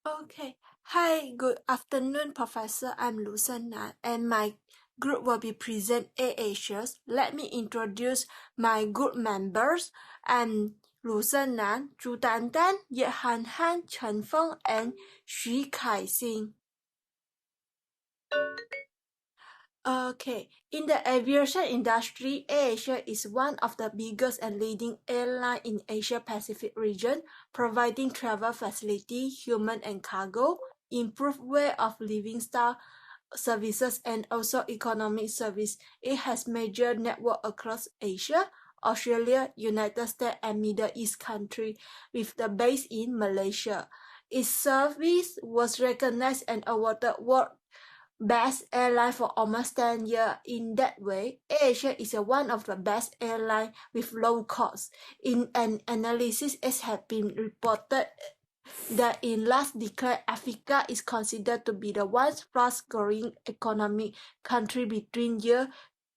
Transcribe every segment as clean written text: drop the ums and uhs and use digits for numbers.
Okay. Hi, good afternoon, Professor. I'm Shengnan, and my group will be present AirAsia's. Let me introduce my group members. I'm Shengnan, Zhu Dandan, Yap Han Han, Chen Feng, and Kaixing. Okay, in the aviation industry, AirAsia is one of the biggest and leading airline in Asia-Pacific region, providing travel facility, human and cargo, improved way of living style services, and also economic service. It has major network across Asia, Australia, United States, and Middle East countries, with the base in Malaysia. Its service was recognized and awarded World Best Airline for almost 10 years. In that way, AirAsia is one of the best airlines with low cost. In an analysis, it has been reported that in last decade, Africa is considered to be the world's fast-growing economic country between year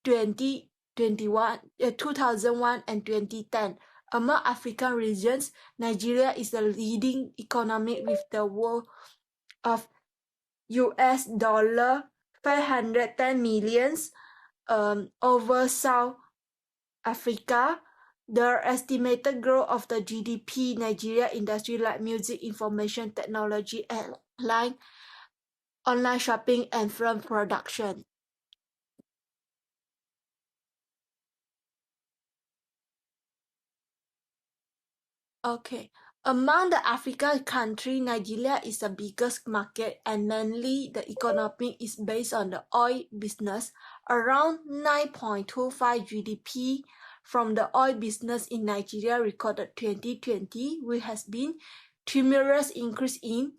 2001 and 2010. Among African regions, Nigeria is the leading economy with the worth of $510 million. Over South Africa, the estimated growth of the GDP Nigeria industry like music, information technology, airline, online shopping, and film production. Okay. Among the African countries, Nigeria is the biggest market, and mainly the economy is based on the oil business. Around 9.25 GDP from the oil business in Nigeria recorded 2020, which has been tremendous increase in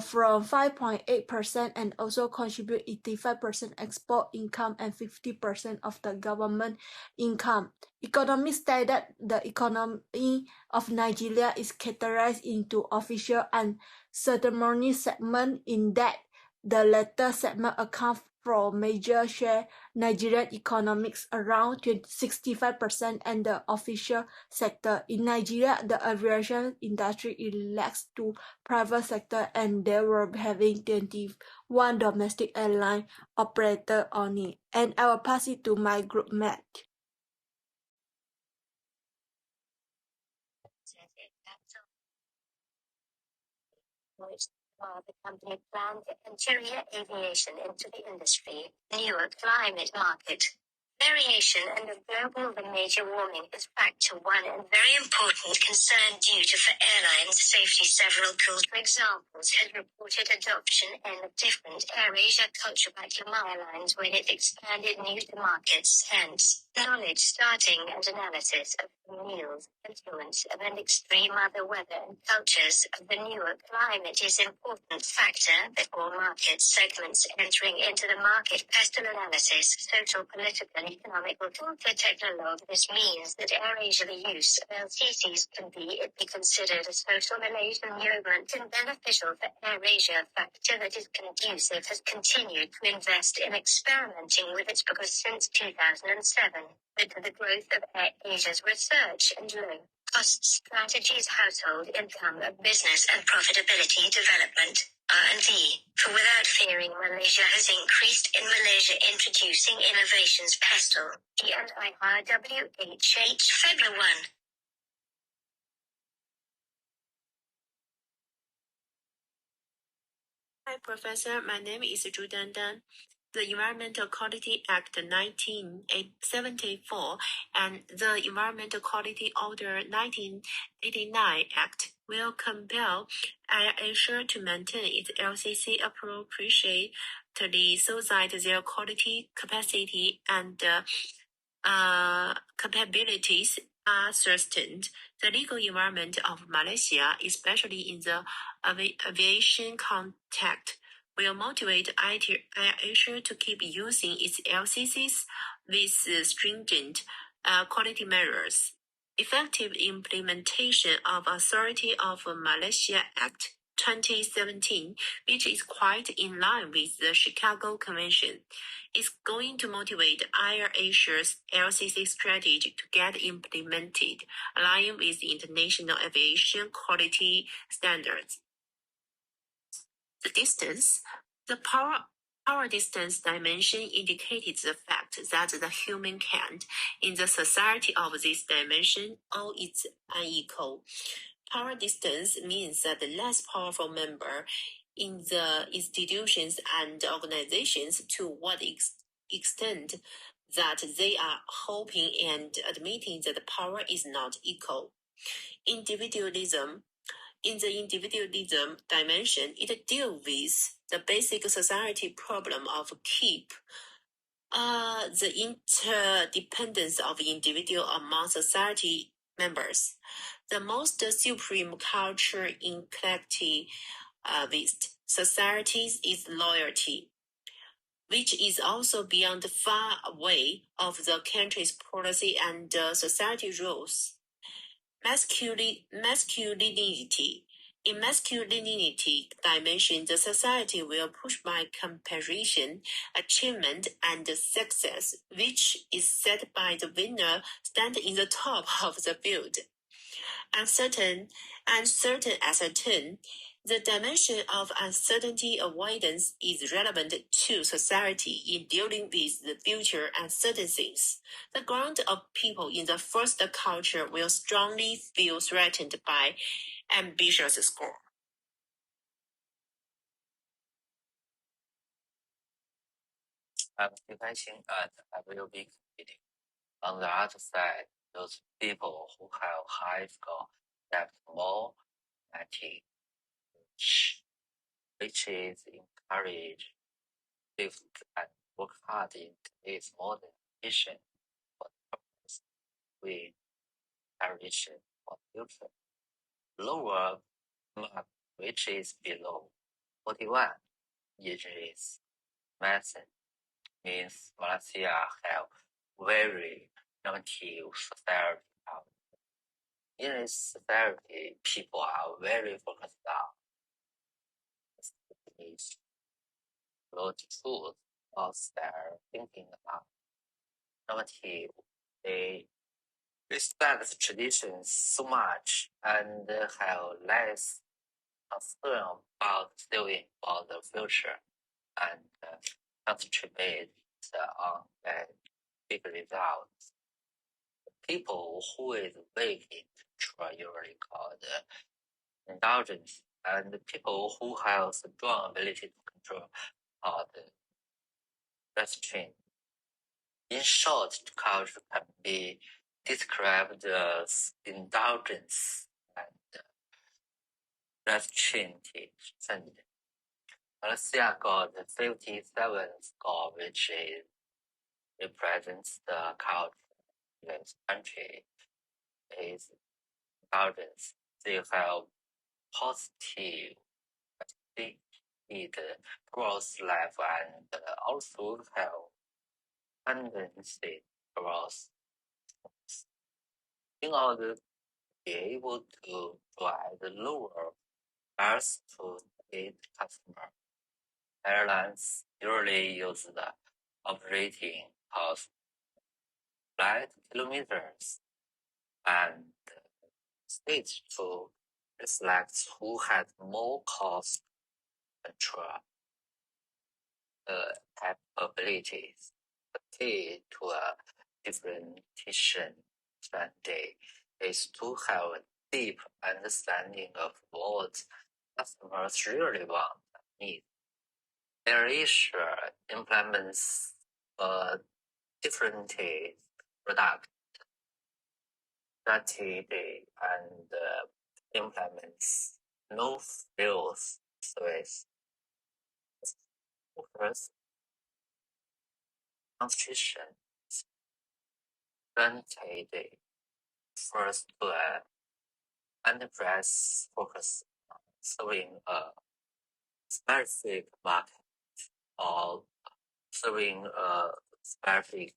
from 5.8% and also contribute 85% export income and 50% of the government income. Economists state that the economy of Nigeria is categorized into official and ceremony segment, in that the latter segment accounts for major share Nigerian economics around 65%, and the official sector. In Nigeria, the aviation industry is relaxed to private sector, and they were having 21 domestic airline operator on it. And I will pass it to my group mate. Which the company planned to interior aviation into the industry, newer climate market. Variation and the global major warming is factor one and very important concern due to for airlines safety. Several culture examples had reported adoption and different AirAsia culture by airlines when it expanded new to markets. Hence, knowledge starting and analysis of meals, influence of and extreme other weather and cultures of the newer climate is important factor before market segments entering into the market. Pestle analysis, social, political, economical, culture, technology. This means that AirAsia the use of LCCs can be considered a social Malaysian movement and beneficial for AirAsia. Factor that is conducive has continued to invest in experimenting with its because since 2007, with the growth of AirAsia's research and low cost strategies, household income, business and profitability development. R&D, for without fearing Malaysia has increased in Malaysia introducing innovations. Pestle, D&IRWHH February 1. Hi, Professor. My name is Zhu Dandan. The Environmental Quality Act 1974 and the Environmental Quality Order 1989 Act will compel AirAsia to maintain its LCC appropriately so that their quality, capacity, and capabilities are sustained. The legal environment of Malaysia, especially in the aviation context, will motivate AirAsia to keep using its LCCs with stringent quality measures. Effective implementation of Authority of Malaysia Act 2017, which is quite in line with the Chicago Convention, is going to motivate AirAsia's LCC strategy to get implemented, aligning with international aviation quality standards. The distance. The power distance dimension indicated the fact that the human count in the society of this dimension all is unequal. Power distance means that the less powerful member in the institutions and organizations to what extent that they are hoping and admitting that the power is not equal. Individualism. In the individualism dimension, it deals with the basic society problem of the interdependence of individual among society members. The most supreme culture in collectivist societies is loyalty, which is also beyond far away of the country's policy and society rules. Masculinity. In masculinity dimension, the society will push by comparison, achievement, and success, which is set by the winner standing in the top of the field. Uncertain as a term, the dimension of uncertainty avoidance is relevant to society in dealing with the future uncertainties. The ground of people in the first culture will strongly feel threatened by ambitious score. I'm Kaixing and I will be competing. On the other side, those people who have high score get more matching, which is encourage live and work hard in today's modern vision for the purpose with direction for the future. Lower mark, which is below 41, is medicine, means Malaysia have very normative society. In this society, people are very focused on the truth of their thinking about normative. They respect traditions so much and have less concern about doing for the future and concentrate on big results. People who is weak in control usually called indulgence, and people who have strong ability to control are the restraint. In short, culture can be described as indulgence and restraint. Malaysia got the 57 score, which represents the culture. This country is indulgence. They have positive growth life and also have tendency growth. In order to be able to provide lower fares to its customer, airlines usually use the operating cost flight kilometers and stage to reflect who had more cost control capabilities. The key to a differentiation strategy is to have a deep understanding of what customers really want and need. AirAsia implements a different product strategy and implements no frills service. First, constitution strategy first to an enterprise focus on serving a specific market or serving a specific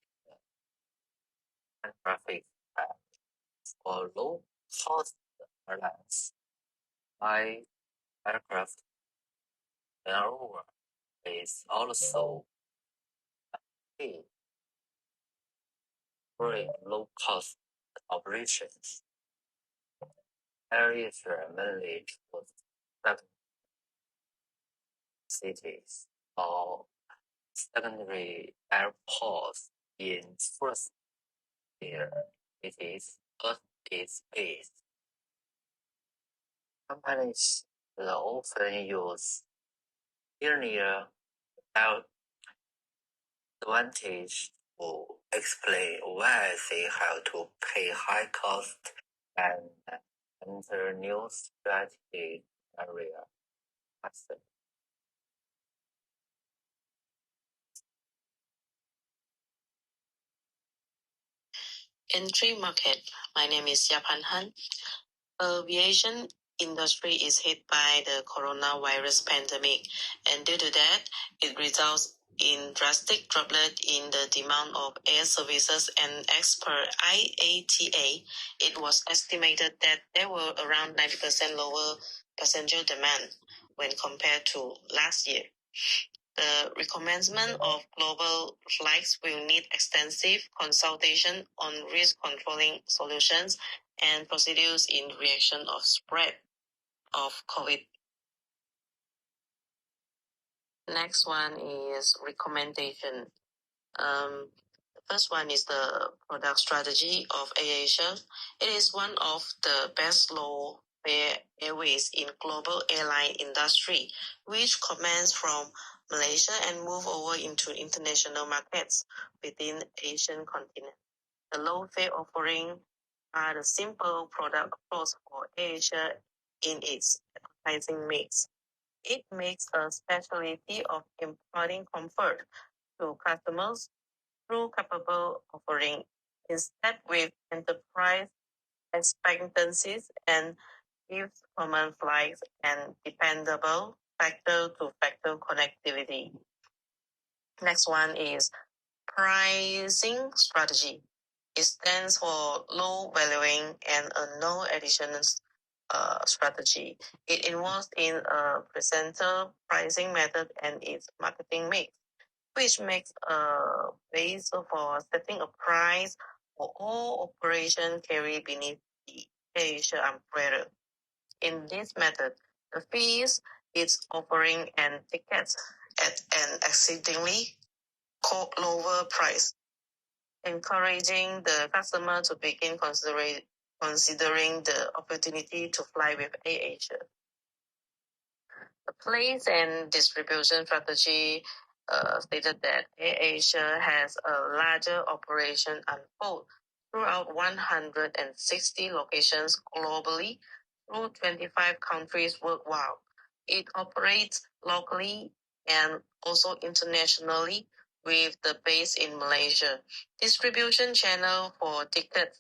demographic for low-cost airlines. High aircraft turnover is also key for low-cost operations. AirAsia mainly chose cities or secondary airports in first tier cities Earth is based. Companies often use linear advantage to explain why they have to pay high cost and enter new strategic area. Entry market. My name is Yap Han Han. Aviation industry is hit by the coronavirus pandemic, and due to that, it results in drastic droplet in the demand of air services, and as per IATA, it was estimated that there were around 90% lower passenger demand when compared to last year. The recommencement of global flights will need extensive consultation on risk controlling solutions and procedures in reaction of spread of COVID. Next one is recommendation. The first one is the product strategy of AirAsia. It is one of the best low-fare airways in global airline industry, which commence from Malaysia and move over into international markets within Asian continent. The low-fare offering are the simple product approach for Asia in its advertising mix. It makes a specialty of imparting comfort to customers through capable offering instead with enterprise expectancies and gives common flights and dependable factor-to-factor connectivity. Next one is pricing strategy. It stands for low valuing and a no additions strategy. It involves in a presenter pricing method and its marketing mix, which makes a base for setting a price for all operations carried beneath the Asia umbrella. In this method, the fees, its offering, and tickets at an exceedingly lower price, encouraging the customer to begin considering the opportunity to fly with AirAsia. The place and distribution strategy stated that AirAsia has a larger operation unfold throughout 160 locations globally through 25 countries worldwide. It operates locally and also internationally with the base in Malaysia. Distribution channel for tickets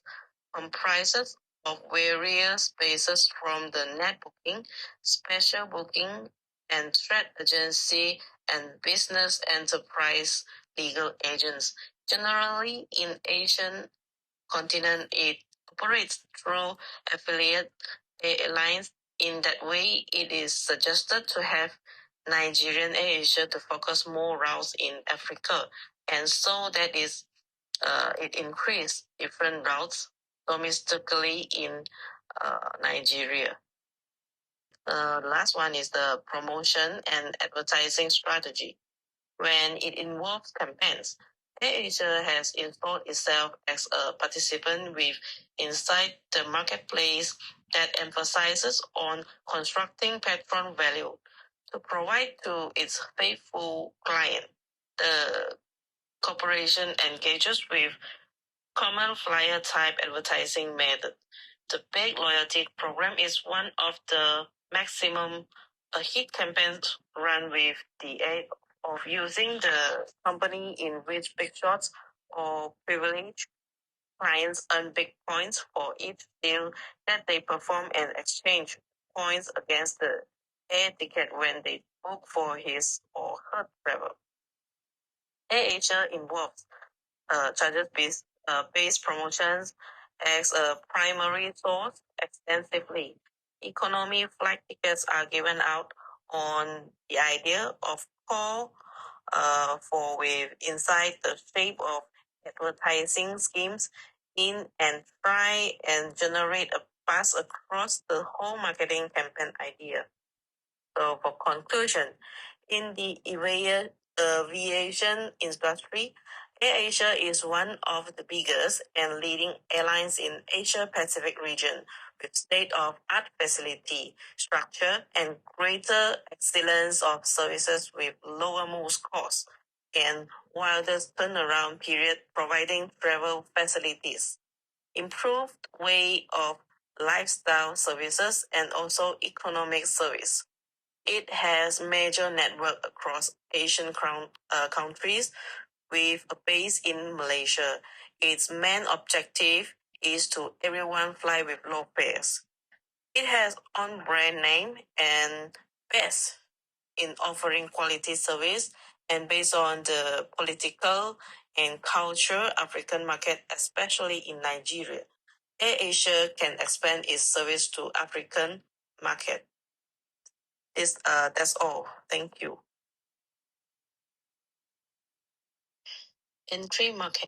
comprises of various bases from the net booking, special booking, and trade agency and business enterprise legal agents. Generally, in Asian continent, it operates through affiliate airlines. In that way, it is suggested to have Nigerian AirAsia to focus more routes in Africa, and so that is it increased different routes domestically in Nigeria. The last one is the promotion and advertising strategy. When it involves campaigns, AirAsia has installed itself as a participant with inside the marketplace that emphasizes on constructing patron value to provide to its faithful client. The corporation engages with common flyer type advertising method. The paid loyalty program is one of the maximum hit campaigns run with the aim of using the company in which big shots or privileged clients earn big points for each deal that they perform and exchange points against the air ticket when they book for his or her travel. AirAsia involves charges-based promotions as a primary source extensively. Economy flight tickets are given out on the idea of call for with inside the shape of advertising schemes in and try and generate a buzz across the whole marketing campaign idea. So for conclusion, In the aviation industry, AirAsia is one of the biggest and leading airlines in Asia-Pacific region, with state-of-art facility, structure, and greater excellence of services with lower most costs and wider turnaround period, providing travel facilities, improved way of lifestyle services, and also economic service. It has major network across Asian countries with a base in Malaysia. Its main objective is to everyone fly with low fares. It has own brand name and best in offering quality service, and based on the political and culture African market, especially in Nigeria, AirAsia can expand its service to African market. That's all. Thank you. Entry market.